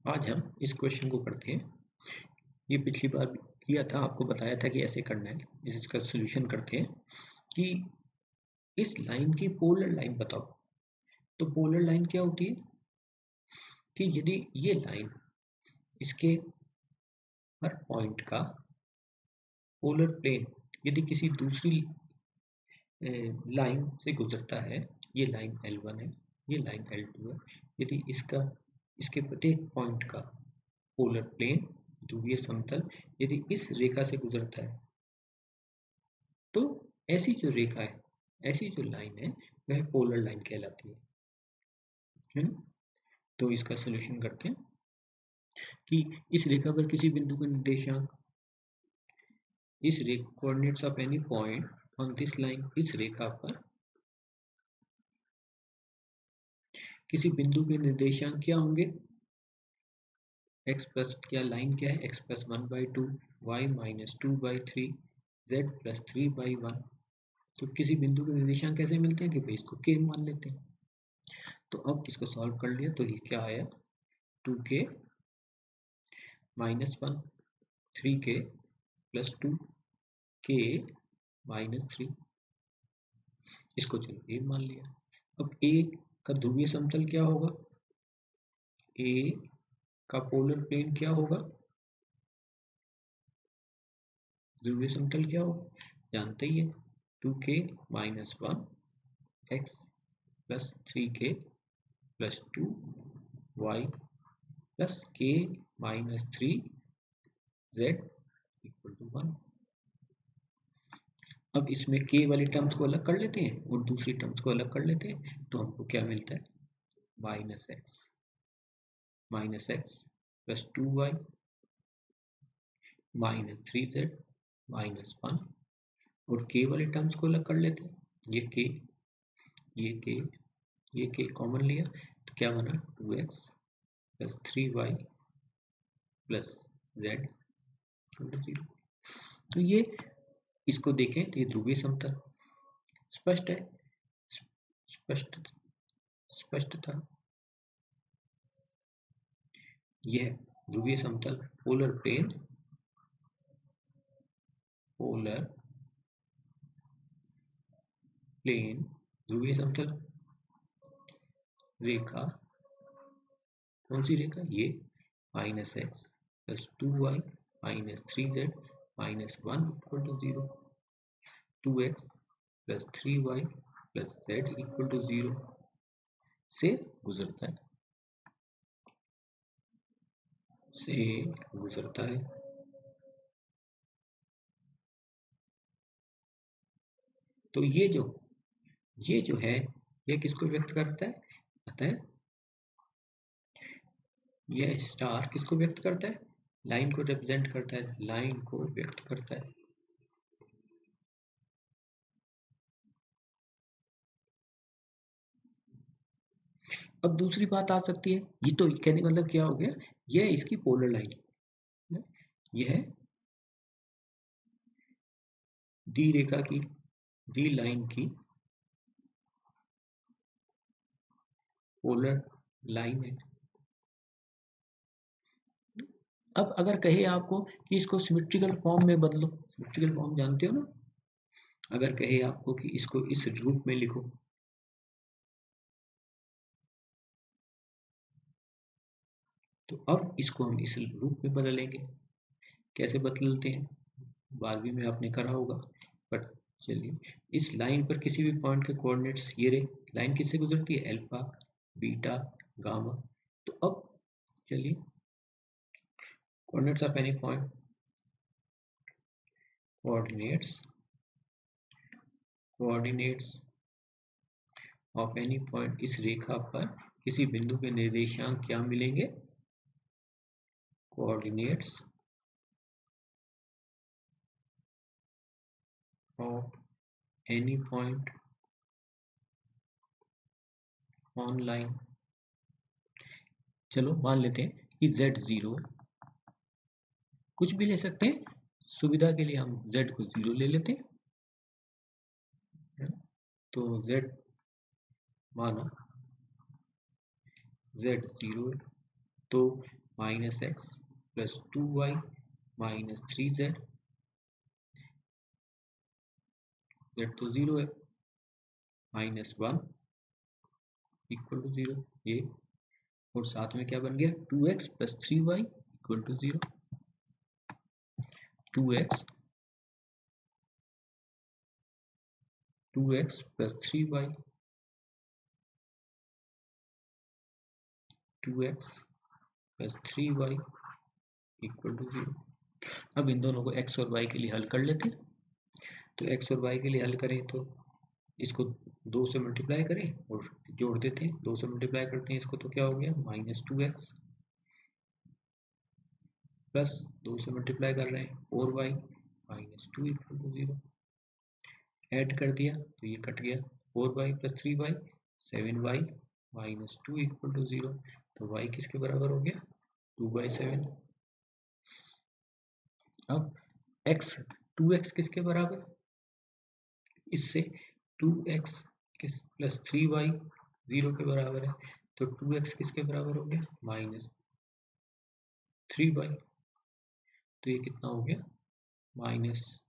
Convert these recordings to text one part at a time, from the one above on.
आज हम इस क्वेश्चन को करते हैं। ये पिछली बार किया था, आपको बताया था कि ऐसे करना है। इसका सोल्यूशन करते हैं कि इस लाइन की पोलर लाइन बताओ। तो पोलर लाइन क्या होती है कि यदि ये लाइन इसके हर पॉइंट का पोलर प्लेन यदि किसी दूसरी लाइन से गुजरता है, ये लाइन L1 है, ये लाइन L2 है, यदि इसके प्रत्येक पॉइंट का पोलर प्लेन ध्रुवीय समतल यदि इस रेखा से गुजरता है, तो ऐसी जो रेखा है, ऐसी जो लाइन है, वह पोलर लाइन कहलाती है ना। तो इसका सॉल्यूशन करते हैं कि इस रेखा पर किसी बिंदु का निर्देशांक, इस रेखा coordinates of any point on this line, इस रेखा पर किसी बिंदु के निर्देशांक क्या होंगे, x प्लस क्या लाइन क्या है, x plus 1/2, y minus 2/3, z plus 3/1। तो किसी बिंदु के निर्देशांक कैसे मिलते हैं कि भाई इसको k मान लेते हैं। तो अब इसको सॉल्व कर लिया तो ये क्या आया, 2k minus 1, 3k plus 2, k minus 3। इसको चलो a मान लिया। अब a का ध्रुवीय समतल क्या होगा, a का पोलर प्लेन क्या होगा, ध्रुवीय समतल क्या होगा जानते ही है, 2k minus 1 x plus 3k plus 2 y plus k minus 3 z equal to 1। अब इसमें k वाली टर्म्स को अलग कर लेते हैं और दूसरी टर्म्स को अलग कर लेते हैं, तो हमको क्या मिलता है, minus x plus 2y minus 3z minus 1। और k वाले टर्म्स को अलग कर लेते हैं, ये k कॉमन लिया तो क्या बना, 2x plus 3y plus z 0। तो ये इसको देखें तो ये ध्रुवीय समतल स्पष्ट है, स्पष्ट था। यह ध्रुवीय समतल पोलर प्लेन, ध्रुवीय समतल रेखा, कौन सी रेखा, ये minus x plus 2y minus 3z minus 1 equal to 0, 2x plus 3y plus z equal to 0 से गुजरता है, तो ये जो है ये किसको व्यक्त करता है, अतः यह स्टार किसको व्यक्त करता है, लाइन को रिप्रेजेंट करता है, लाइन को व्यक्त करता है। अब दूसरी बात आ सकती है, ये तो कहने का मतलब क्या हो गया, यह इसकी पोलर लाइन, यह दी रेखा की, दी लाइन की पोलर लाइन है। अब अगर कहे आपको कि इसको सिमेट्रिकल फॉर्म में बदलो, सिमेट्रिकल फॉर्म जानते हो ना, अगर कहे आपको कि इसको इस रूप में लिखो, तो अब इसको हम इस रूप में बदलेंगे। कैसे बदलते हैं, 12वीं में आपने करा होगा, बट चलिए, इस लाइन पर किसी भी पॉइंट के कोऑर्डिनेट्स, ये रहे, लाइन किससे गुजरती है, अल्फा बीटा गामा। तो अब चलिए, coordinates of any point, coordinates of any point, इस रेखा पर किसी बिंदु के निर्देशांक क्या मिलेंगे, coordinates of any point on line. चलो मान लेते हैं कि z0, कुछ भी ले सकते हैं, सुविधा के लिए हम z को 0 ले लेते हैं, तो z माना z0 है, तो minus x plus 2y minus 3z, z तो 0 है, माइनस 1 इक्वल टू 0 ये, और साथ में क्या बन गया 2x plus 3y equal to 0, 2x plus 3y, 2x plus 3y equal to 0। अब इन दोनों को x और y के लिए हल कर लेते हैं। तो x और y के लिए हल करें तो इसको 2 से मल्टीप्लाई करें और जोड़ देते हैं, 2 से मल्टीप्लाई करते हैं इसको तो क्या हो गया माइनस 2x प्लस 2 से मल्टीप्लाई कर रहे हैं 4y minus 2 equal to 0, add कर दिया तो ये कट गया, 4y plus 3y 7y minus 2 equal to 0, तो y किसके बराबर हो गया 2/7। अब x 2x किसके बराबर, इससे 2x किस प्लस 3y 0 के बराबर है, तो 2x किसके बराबर हो गया माइनस 3y, तो ये कितना हो गया माइनस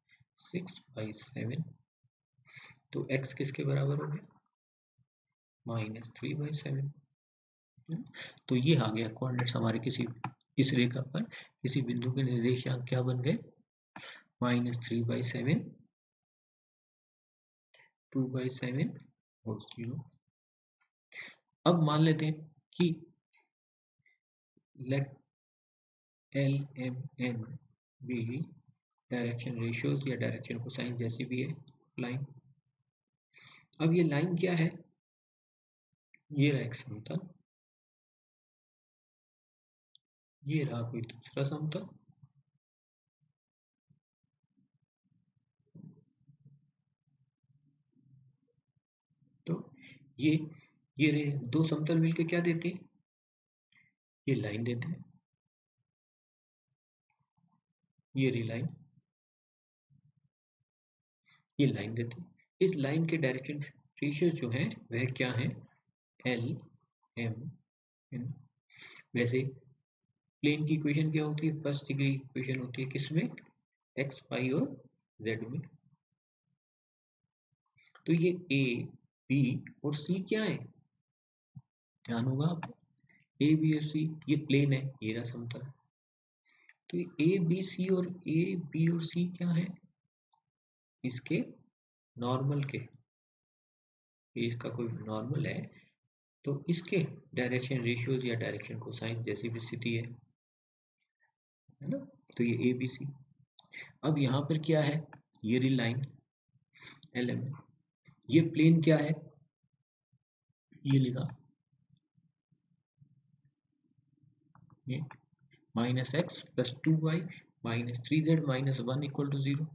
6/7, तो x किसके बराबर हो गया माइनस 3/7। तो ये आ गया कोऑर्डिनेट्स हमारे किसी इस रेखा पर किसी बिंदु के निर्देशांक क्या बन गए माइनस 3/7, 2/7 और 0। अब मान लेते हैं कि let l m n be direction ratios या डायरेक्शन कोसाइन जैसी भी है लाइन। अब ये लाइन क्या है, ये रहा एक समतल, ये रहा कोई दूसरा समतल, तो ये रहे दो समतल मिलके क्या देते हैं, ये लाइन देते हैं, ये रही लाइन, ये लाइन देते हैं। इस लाइन के डायरेक्शन रेशियो जो है वह क्या है एल एम एन। वैसे प्लेन की इक्वेशन क्या होती है, फर्स्ट डिग्री इक्वेशन होती है किसमें एक्स वाई और जेड में। तो ये ए बी और सी क्या है, ध्यान होगा आपको, ए बी और सी ये प्लेन है, ये रहा समतल। तो ए बी सी और ए बी और सी क्या है, इसके नॉर्मल के, इसका कोई नॉर्मल है तो इसके डायरेक्शन रेशियोज या डायरेक्शन कोसाइन जैसी भी स्थिति है ना, तो ये ए बी सी। अब यहाँ पर क्या है, ये रही लाइन एल एम, ये प्लेन क्या है, ये लिखा ये minus x plus 2y minus 3z minus 1 equal to 0,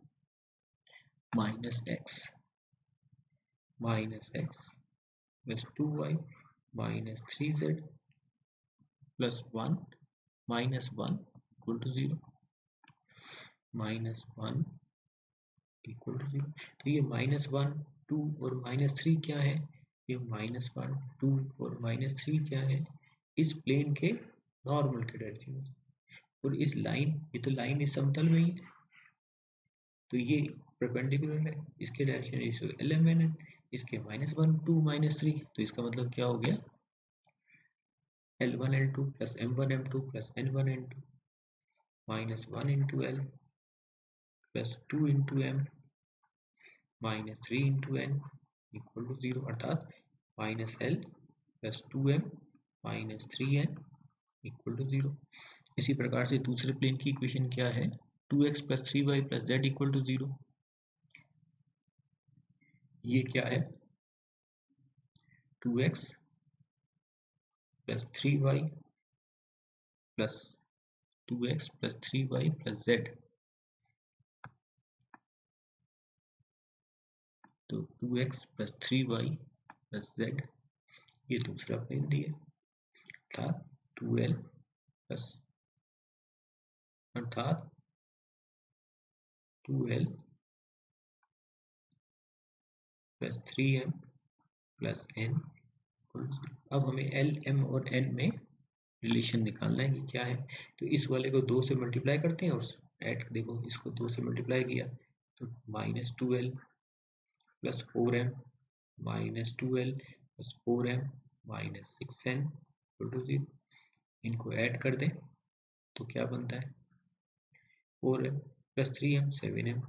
minus x plus 2y minus 3z plus 1 minus 1 equal to 0, minus 1 equal to 0। तो ये माइनस 1 2 और माइनस 3 क्या है, ये माइनस 1 2 और माइनस 3 क्या है, इस प्लेन के नॉर्मल के डायरेक्शन में। और इस लाइन, ये तो लाइन इस समतल में ही है तो ये परपेंडिकुलर है, इसके direction ratio l m n है, इसके माइनस 1 2 माइनस 3, तो इसका मतलब क्या हो गया L1 L2 plus M1 M2 plus N1 N2 minus 1 into l plus 2 into m minus 3 into n equal to 0, अर्थात minus l plus 2m minus 3n equal to 0। इसी प्रकार से दूसरे प्लेन की इक्वेशन क्या है 2x plus 3y plus z equal to 0, ये क्या है 2x plus 3y plus 2x plus 3y plus z, तो 2x plus 3y plus z, ये दूसरा प्लेन दिया अर्थात 2l प्लस अर्थात 2l plus 3m plus n। अब हमें l m और n में रिलेशन निकालना है कि क्या है। तो इस वाले को 2 से मल्टीप्लाई करते हैं और ऐड, देखो इसको 2 से मल्टीप्लाई किया तो -2l plus 4m minus 2l plus 4m minus 6n equal to 0। इनको ऐड कर दें तो क्या बनता है 4m plus 3m 7m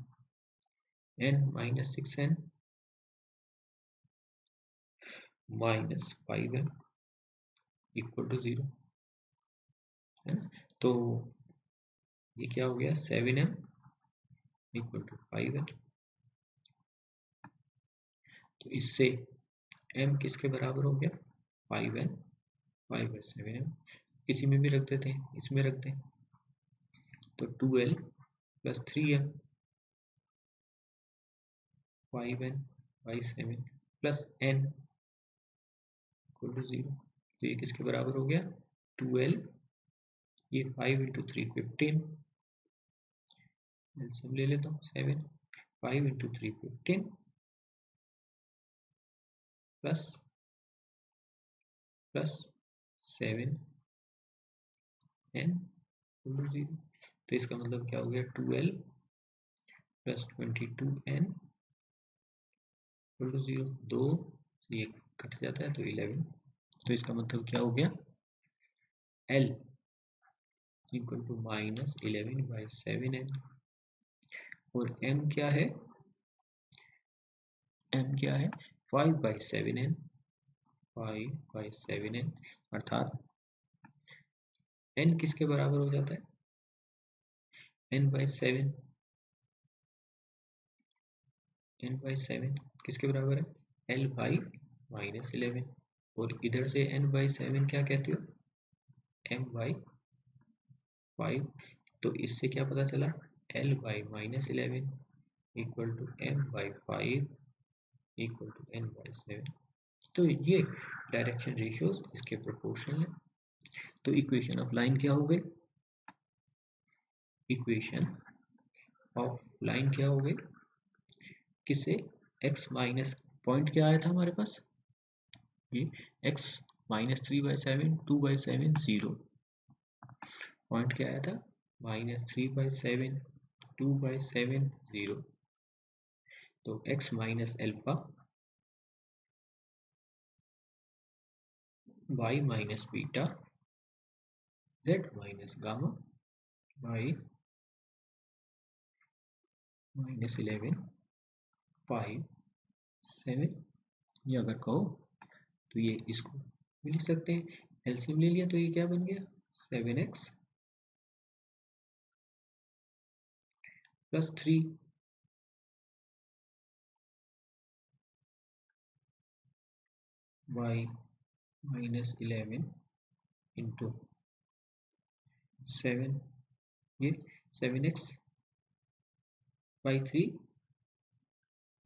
n minus 6n minus 5m equal to 0, है ना। तो ये क्या हो गया 7m इक्वल टू 5n। तो इससे m किसके बराबर हो गया 5n 5/7m। किसी में भी रख देते हैं, इसमें रख दें तो 2l plus 3m 5n/7 plus n equal to 0। तो ये किसके बराबर हो गया 2l, ये 5 इंटू 3 15, एलसीएम ले लेता हूँ 7, 5 into 3 15 plus 7n equal to 0। तो इसका मतलब क्या हो गया 2l plus 22n equal to 0। 2 ये कट जाता है तो 11। तो इसका मतलब क्या हो गया l इक्वल टू -11/7n। और m क्या है 5/7n 5/7n, अर्थात n किसके बराबर हो जाता है n/7 किसके बराबर है l/-11। और इधर से n/7 क्या कहते हो m/5। तो इससे क्या पता चला l/-11 equal to m/5 equal to n/7। तो ये डायरेक्शन रेशियोज इसके प्रोपोर्शनल है। तो इक्वेशन ऑफ लाइन क्या हो गई, इक्वेशन ऑफ लाइन क्या हो गई किससे x माइनस पॉइंट क्या आया था हमारे पास, ये x -3/7 2/7 0, पॉइंट क्या आया था -3/7 2/7 0। तो x minus alpha y minus beta z minus gamma by -11 5 7। ये अगर कहो तो ये इसको भी लिख सकते हैं, एलसीएम ले लिया तो ये क्या बन गया 7x प्लस 3 y -11 इंटू 7, ये 7x बाई 3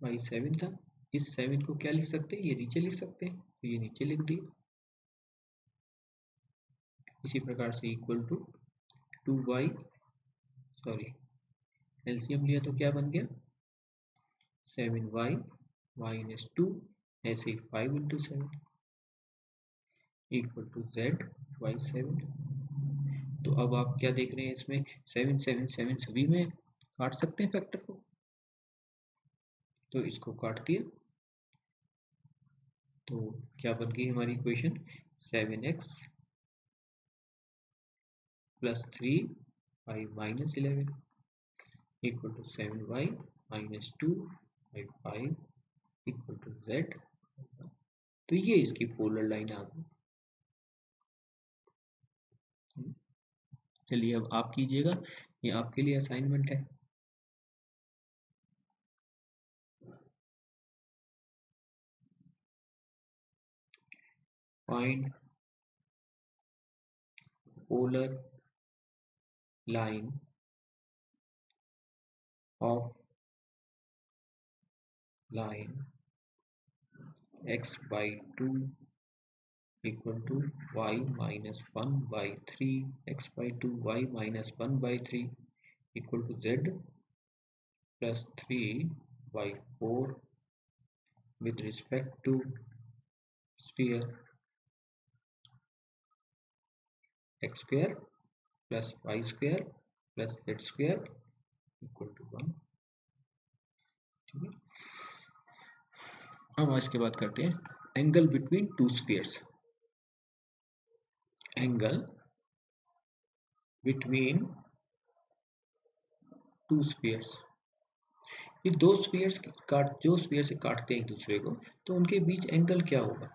बाई 7 था। इस 7 को क्या लिख सकते हैं, ये नीचे लिख सकते हैं तो ये नीचे लिख दिए। इसी प्रकार से equal to 2y, sorry LCM लिया तो क्या बन गया 7y माइनस 2, ऐसे ही 5 इंटू 7 इक्वल टू z/7। तो अब आप क्या देख रहे हैं इसमें 7 7 7 सभी में काट सकते हैं फैक्टर को, तो इसको काट दिया तो क्या बन गई हमारी equation 7x plus 3y minus 11 equal to 7y minus 2/5 equal to z। तो ये इसकी पोलर लाइन आ गई। चलिए अब आप कीजिएगा, ये आपके लिए असाइनमेंट है। Find polar line of line x/2 equal to y minus 1/3 x/2 y minus 1/3 equal to z plus 3/4 with respect to sphere x square plus y square plus z square equal to 1। ठीक है, हम आज के बात करते हैं angle between two spheres. Angle between two spheres, ये दो स्फीयर्स जो स्फीयर से काटते हैं एक दूसरे को, तो उनके बीच एंगल क्या होगा।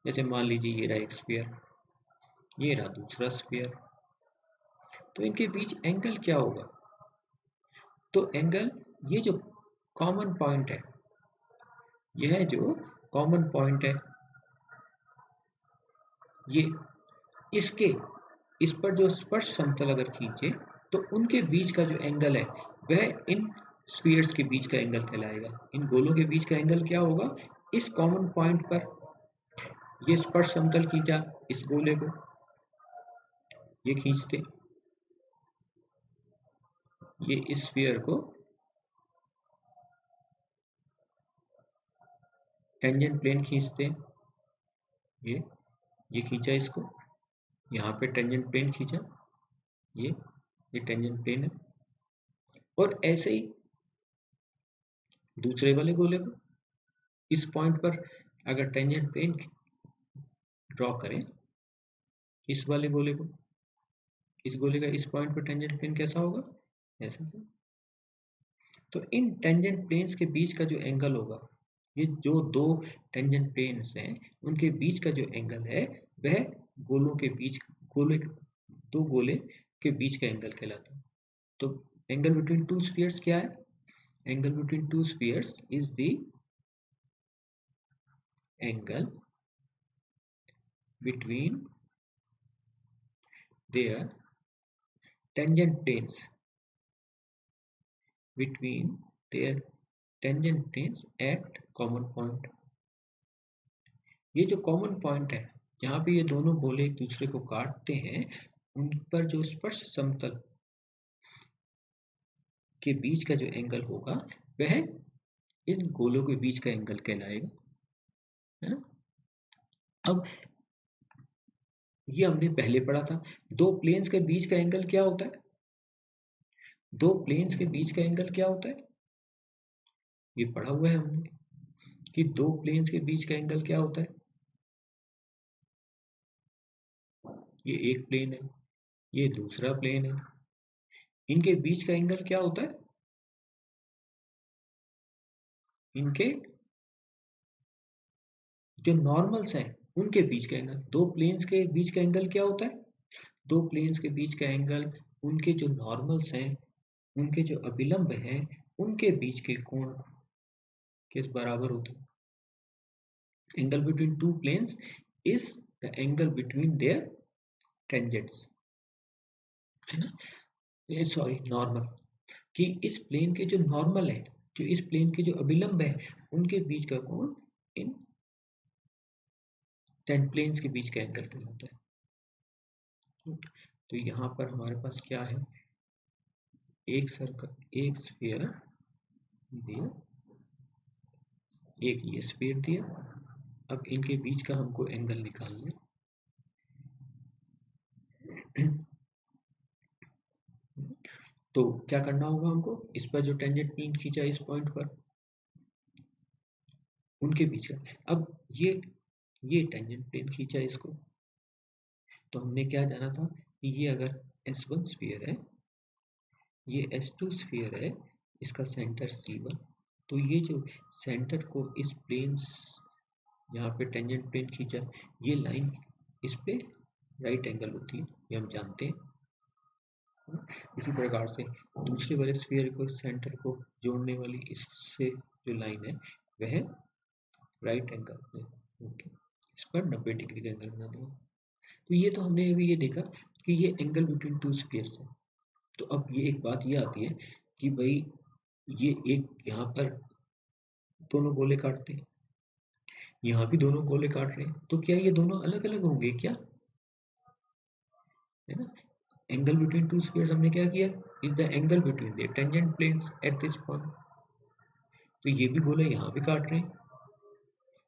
जैसे मान लीजिए ये रहा एक स्फीयर, ये रहा दूसरा स्फीयर, तो इनके बीच एंगल क्या होगा। तो एंगल, ये जो कॉमन पॉइंट है, यह जो कॉमन पॉइंट है, ये इसके इस पर जो स्पर्श समतल अगर खींचे तो उनके बीच का जो एंगल है वह इन स्फीयर्स के बीच का एंगल कहलाएगा। इन गोलों के बीच का एंगल क्या होगा। इस कॉमन पॉइंट पर ये स्पर्श समतल खींचा, इस गोले को ये खींचते, ये इस स्फीयर को टेंजेंट प्लेन खींचते, ये खींचा इसको, यहाँ पे टेंजेंट प्लेन खींचा, ये टेंजेंट प्लेन है। और ऐसे ही दूसरे वाले गोले को इस पॉइंट पर अगर टेंजेंट प्लेन ड्रॉ करें, इस वाले गोले को, इस गोले का इस पॉइंट पर टेंजेंट प्लेन कैसा होगा, ऐसा। तो इन टेंजेंट प्लेन्स के बीच का जो एंगल होगा, ये जो दो टेंजेंट प्लेन्स हैं उनके बीच का जो एंगल है वह गोलों के बीच, दो गोले के बीच का एंगल कहलाता है। तो एंगल बिटवीन टू स्फीयर्स क्या है। Angle between two spheres is the angle between their tangent planes, between their tangent planes at common point। ये जो कॉमन पॉइंट है जहाँ पे ये दोनों गोले एक दूसरे को काटते हैं, उन पर जो स्पर्श समतल के बीच का जो एंगल होगा वह इन गोलों के बीच का एंगल कहलाएगा, है ना। अब ये हमने पहले पढ़ा था, दो प्लेन्स के बीच का एंगल क्या होता है। दो प्लेन्स के बीच का एंगल क्या होता है, ये पढ़ा हुआ है हमने कि दो प्लेन्स के बीच का एंगल क्या होता है। ये एक प्लेन है, ये दूसरा प्लेन है, इनके बीच का एंगल क्या होता है। इनके जो नॉर्मल्स हैं उनके बीच का एंगल, दो प्लेन्स के बीच का एंगल क्या होता है। दो प्लेन्स के बीच का एंगल उनके जो नॉर्मल्स हैं, उनके जो अभिलंब हैं, उनके बीच के कोण किस बराबर होते हैं। Angle between two planes is the angle between their tangents, है ना। सॉरी, नॉर्मल, कि इस प्लेन के जो नॉर्मल है, जो इस प्लेन के जो अभिलंब है, उनके बीच का कोण इन टेन प्लेन्स के बीच का एंगल कहलाता है। तो यहाँ पर हमारे पास क्या है, एक सर्कल, एक स्फीयर दिया, एक ये स्फीयर दिया। अब इनके बीच का हमको एंगल निकालना है। तो क्या करना होगा हमको, इस पर जो टेंजेंट प्लेन खींचा इस पॉइंट पर, उनके बीच का, अब ये टेंजेंट प्लेन खींचा इसको, तो हमने क्या जाना था कि ये अगर S1 स्फीयर है, ये S2 स्फीयर है, इसका सेंटर C1, तो ये जो सेंटर को इस प्लेन, यहाँ पे टेंजेंट प्लेन खींचा, ये लाइन इस पे राइट एंगल होती है, ये हम जानते हैं। इसी प्रकार से दूसरे वाले स्फीयर को, सेंटर को जोड़ने वाली इससे जो लाइन है वह राइट एंगल है, इस पर 90 डिग्री का एंगल बना दिया। तो ये तो हमने अभी ये देखा कि ये एंगल बिटवीन टू स्फीयर्स है। तो अब ये एक बात ये आती है कि भाई ये एक यहाँ पर दोनों गोले काटते हैं, यहाँ भी दोनों गोले काट रहे हैं, तो क्या ये दोनों अलग अलग होंगे क्या, है ना। एंगल बिटवीन टू स्फीयर्स हमने क्या किया, is the angle between the tangent planes at this point. तो ये भी गोले यहाँ भी काट रहे हैं,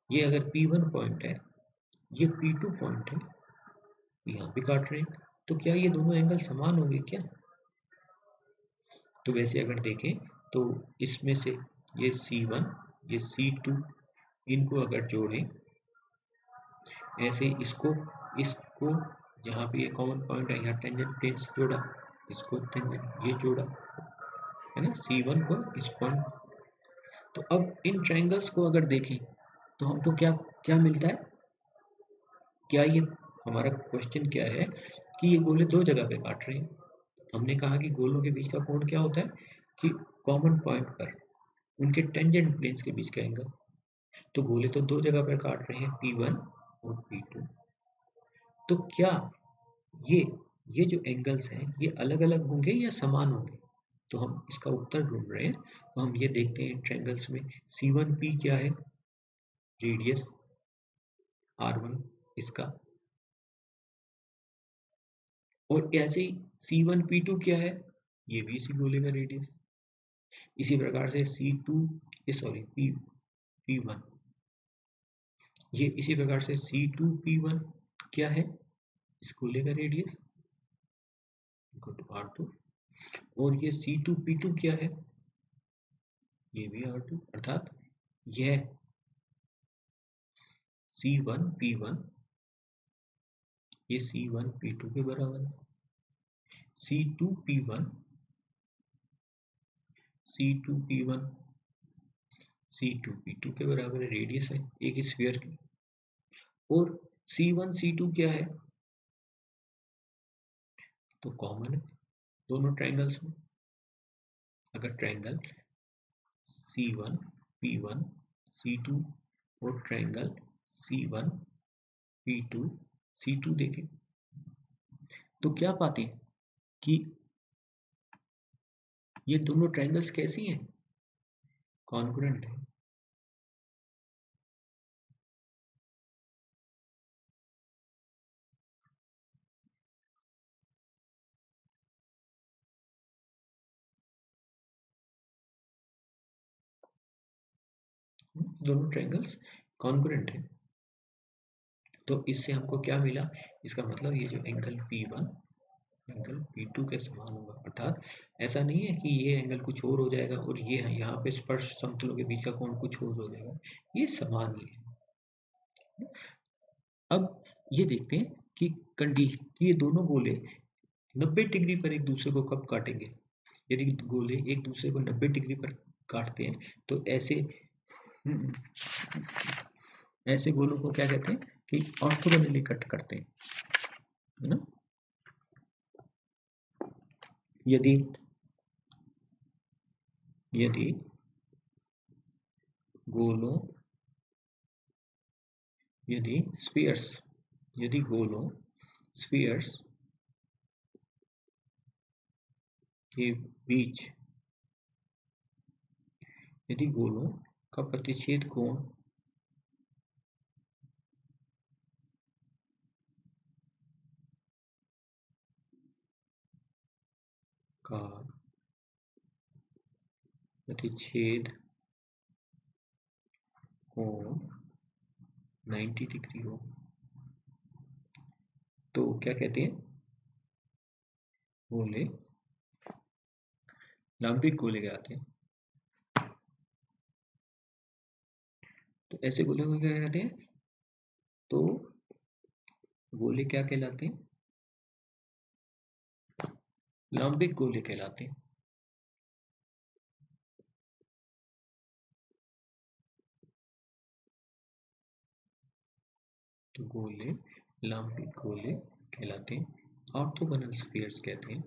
ये अगर P1 पॉइंट है, ये P2 पॉइंट है, यहाँ पे काट रहे हैं, तो क्या ये दोनों एंगल समान होंगे क्या? तो वैसे अगर देखें तो इसमें से ये C1 ये C2 इनको अगर जोड़ें, ऐसे इसको जहाँ पे ये कॉमन पॉइंट है यहाँ टेंजेंट प्लेन से जोड़ा, इसको टेंजेंट ये जोड़ा है ना, C1 को इस पॉइंट। तो अब इन ट्रायंगल्स को अगर देखें तो हमको क्या क्या मिलता है? क्या ये हमारा क्वेश्चन क्या है कि ये गोले दो जगह पे काट रहे हैं। हमने कहा कि गोलों के बीच का कोण क्या होता है कि कॉमन पॉइंट पर उनके टेंजेंट प्लेन्स के बीच का एंगल। तो गोले तो दो जगह पर काट रहे हैं, P1 और P2। तो क्या ये जो एंगल्स हैं ये अलग अलग होंगे या समान होंगे? तो हम इसका उत्तर ढूंढ रहे हैं। तो हम ये देखते हैं ट्रायंगल्स में C1P क्या है, रेडियस R1 इसका, और ऐसे ही C1P2 क्या है, ये भी इसी गोले का रेडियस। इसी प्रकार से P1 ये इसी प्रकार से C2P1 क्या है, इस गोले का रेडियस R2। और ये C2P2 क्या है, ये भी R2, अर्थात यह C1P1 ये C1P2 के बराबर है। C2P1 C2P2 के बराबर है, रेडियस है एक स्फीयर की। और C1 C2 क्या है, तो कॉमन है दोनों ट्रायंगल्स में। अगर ट्रायंगल C1 P1 C2 और ट्रायंगल C1 P2 C2 देखें तो क्या पाते हैं कि ये दोनों ट्रायंगल्स कैसी हैं, कॉन्ग्रुएंट है। दोनों ट्रायंगल्स कॉन्ग्रुएंट है। तो इससे हमको क्या मिला, इसका मतलब ये जो एंगल P1 एंगल P2 के समान होगा। अर्थात ऐसा नहीं है कि ये एंगल कुछ और हो जाएगा और ये यहाँ पे स्पर्श समतलों के बीच का कोण कुछ और हो जाएगा, ये समान ही है। अब ये देखते हैं कि कंडीशन ये दोनों गोले 90 डिग्री पर एक दूसरे को कब काटेंगे। यदि गोले एक दूसरे को 90 डिग्री पर काटते हैं तो ऐसे गोलों को क्या कहते हैं कि ऑर्थोगोनली कट करते हैं, है ना। यदि गोलों यदि गोलों स्फीयर्स के बीच यदि गोलों का प्रतिच्छेद कोण का प्रतिच्छेद कोण 90 डिग्री हो तो क्या कहते हैं, गोले लंबिक गोले कहते हैं। तो ऐसे गोले को क्या कहते हैं, तो गोले क्या कहलाते हैं, लंबिक गोले कहलाते हैं। तो गोले लंबिक गोले कहलाते हैं, ऑर्थोगोनल स्फीयर्स कहते हैं।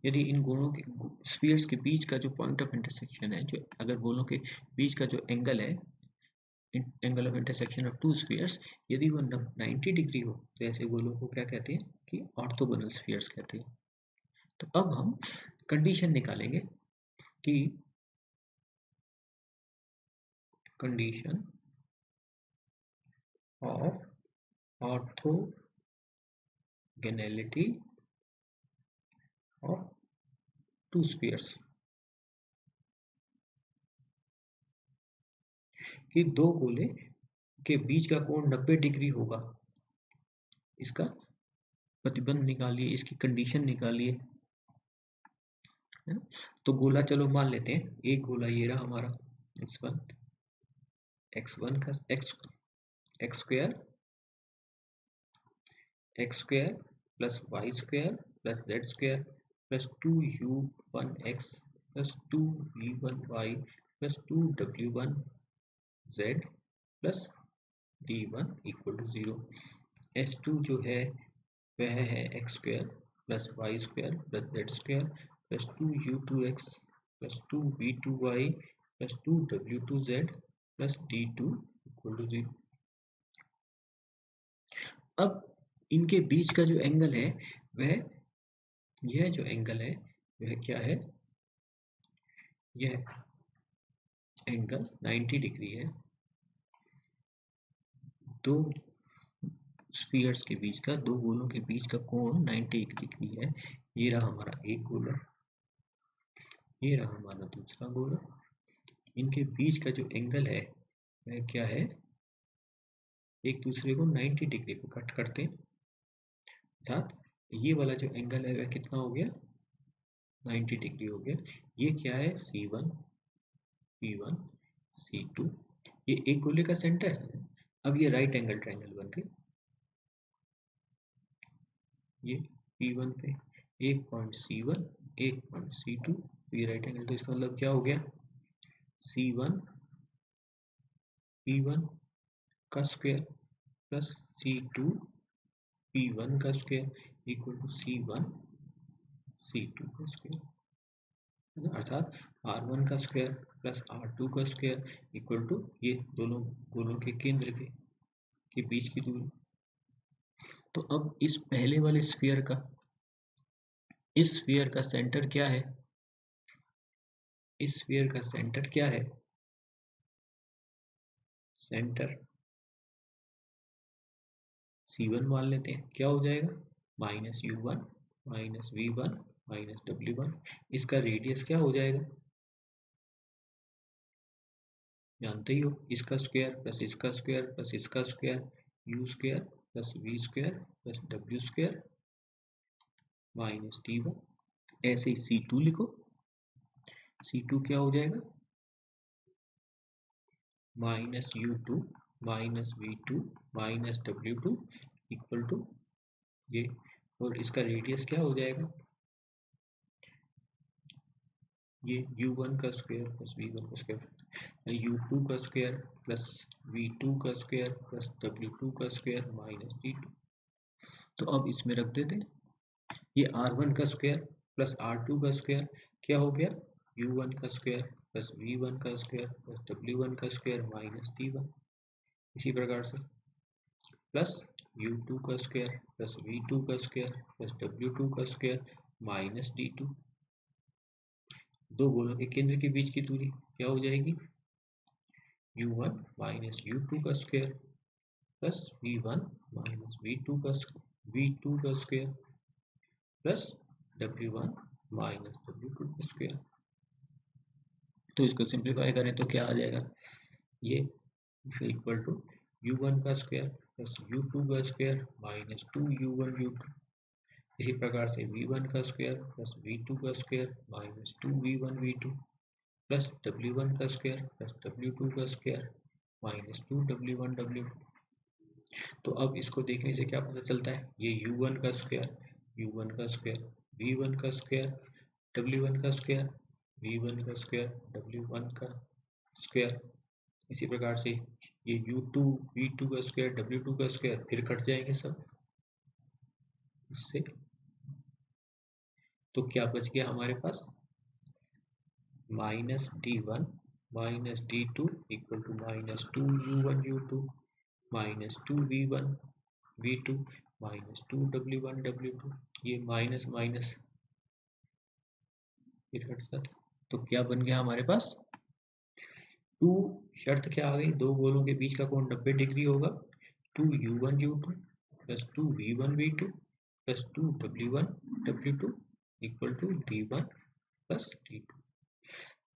यदि इन गोलों के स्फीयर्स के बीच का जो पॉइंट ऑफ इंटरसेक्शन है, जो अगर गोलों के बीच का जो एंगल है, angle of intersection of to spheres, यदि वो 90 डिग्री हो तो ऐसे गोलों को क्या कहते हैं कि ऑर्थोगोनल स्फीयर्स कहते हैं। तो अब हम कंडीशन निकालेंगे कि condition of orthogonality of to spheres, कि दो गोले के बीच का कोण 90 डिग्री होगा, इसका प्रतिबंध निकालिए, इसकी कंडीशन निकालिए, है ना। तो गोला चलो मान लेते हैं, एक गोला ये रहा हमारा x1 का x square plus y square plus z square plus 2u1x plus 2v1y plus 2w1z plus d1 equal to 0। S2 जो है वह है x square plus y square plus z square plus 2u2x plus 2v2y plus 2w2z plus d2 equal to 0। अब इनके बीच का जो angle है वह, यह जो एंगल है वह क्या है, यह एंगल 90 डिग्री है। दो स्फीयर्स के बीच का, दो गोलों के बीच का कोण 90 डिग्री है। ये रहा हमारा एक गोला, ये रहा हमारा दूसरा गोला। इनके बीच का जो एंगल है वह क्या है, एक दूसरे को 90 डिग्री को कट करते हैं, अर्थात ये वाला जो एंगल है वह कितना हो गया, 90 डिग्री हो गया। ये क्या है, C1 P1 C2, ये एक गोले का सेंटर है। अब ये राइट एंगल ट्रायंगल बन गए। ये P1 पे एक पॉइंट C1, एक पॉइंट C2, तो ये राइट एंगल, तो इसका मतलब क्या हो गया, C1 P1 का स्क्वायर प्लस C2 P1 का square equal to C1 C2 का स्क्वायर, अर्थात R1 का स्क्वायर प्लस R2 का स्क्वायर इक्वल टू ये दोनों गोलों के केंद्र के बीच की दूरी। तो अब इस पहले वाले स्फीयर का, इस स्फीयर का सेंटर क्या है, इस स्फीयर का सेंटर क्या है, सेंटर C1 मान लेते हैं, क्या हो जाएगा, minus U1 minus V1 minus W1। इसका रेडियस क्या हो जाएगा, जानते ही हो, इसका स्क्वायर प्लस इसका स्क्वायर प्लस इसका square, U square plus V square plus W square minus D1। ऐसे ही C2 लिखो, C2 क्या हो जाएगा, minus U2 minus V2 minus W2 equal to ये, और इसका रेडियस क्या हो जाएगा, ये U1 का स्क्वायर प्लस V1 का स्क्वायर, U2 का स्क्वायर प्लस V2 का स्क्वायर प्लस W2 का स्क्वायर माइनस D2। तो अब इसमें रख देते हैं, ये R1 का स्क्वायर प्लस R2 का स्क्वायर क्या हो गया, U1 का स्क्वायर प्लस V1 का स्क्वायर प्लस W1 का स्क्वायर माइनस D1। इसी प्रकार से प्लस U2 का स्क्वायर प्लस V2 का स्क्वायर प्लस W2 का स्क्वायर माइनस D2। दो गोलों के केंद्र के बीच की दूरी क्या हो जाएगी, U1 माइनस U2 का square plus V1 minus V2 का square plus W1 minus W2 का स्क्वायर। तो इसको सिंप्लीफाई करें तो क्या आ जाएगा, ये इक्वल टू U1 का स्क्वायर प्लस U2 का स्क्वायर माइनस 2U1 U2। इसी प्रकार से V1 का स्क्वायर प्लस V2 का square minus 2V1 V2 plus W1 का स्क्वायर प्लस W2 का स्क्वायर माइनस 2W1 W2। तो अब इसको देखने से क्या पता चलता है, ये U1 का स्क्वायर V1 का स्क्वायर W1 का स्क्वायर V1 का स्क्वायर W1 का स्क्वायर। इसी प्रकार से ये U2 V2 का स्क्वायर W2 का स्क्वायर फिर कट जाएंगे सब इससे। तो क्या बच गया हमारे पास, minus D1 minus D2 equal to minus 2U1 U2 minus 2V1 V2 minus 2W1 W2। ये माइनस माइनस फिर कट जाता। तो क्या बन गया हमारे पास, 2 शर्त क्या आ गई, दो गोलों के बीच का कोण 90 डिग्री होगा, 2U1 U2 plus 2V1 V2 plus 2W1 W2 equal to D1 plus D2।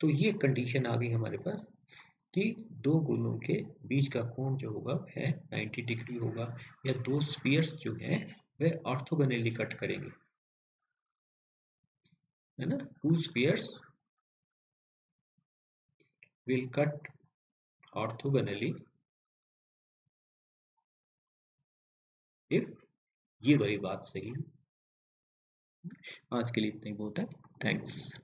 तो ये कंडीशन आ गई हमारे पास। कि दो गोलों के बीच का कोण जो होगा वह 90 डिग्री होगा, या दो स्फीयर्स जो है वह ऑर्थोगोनली कट करेंगे, है ना। To spheres will cut orthogonally if, ये वाली बात सही है। आज के लिए इतना ही बहुत है। थैंक्स।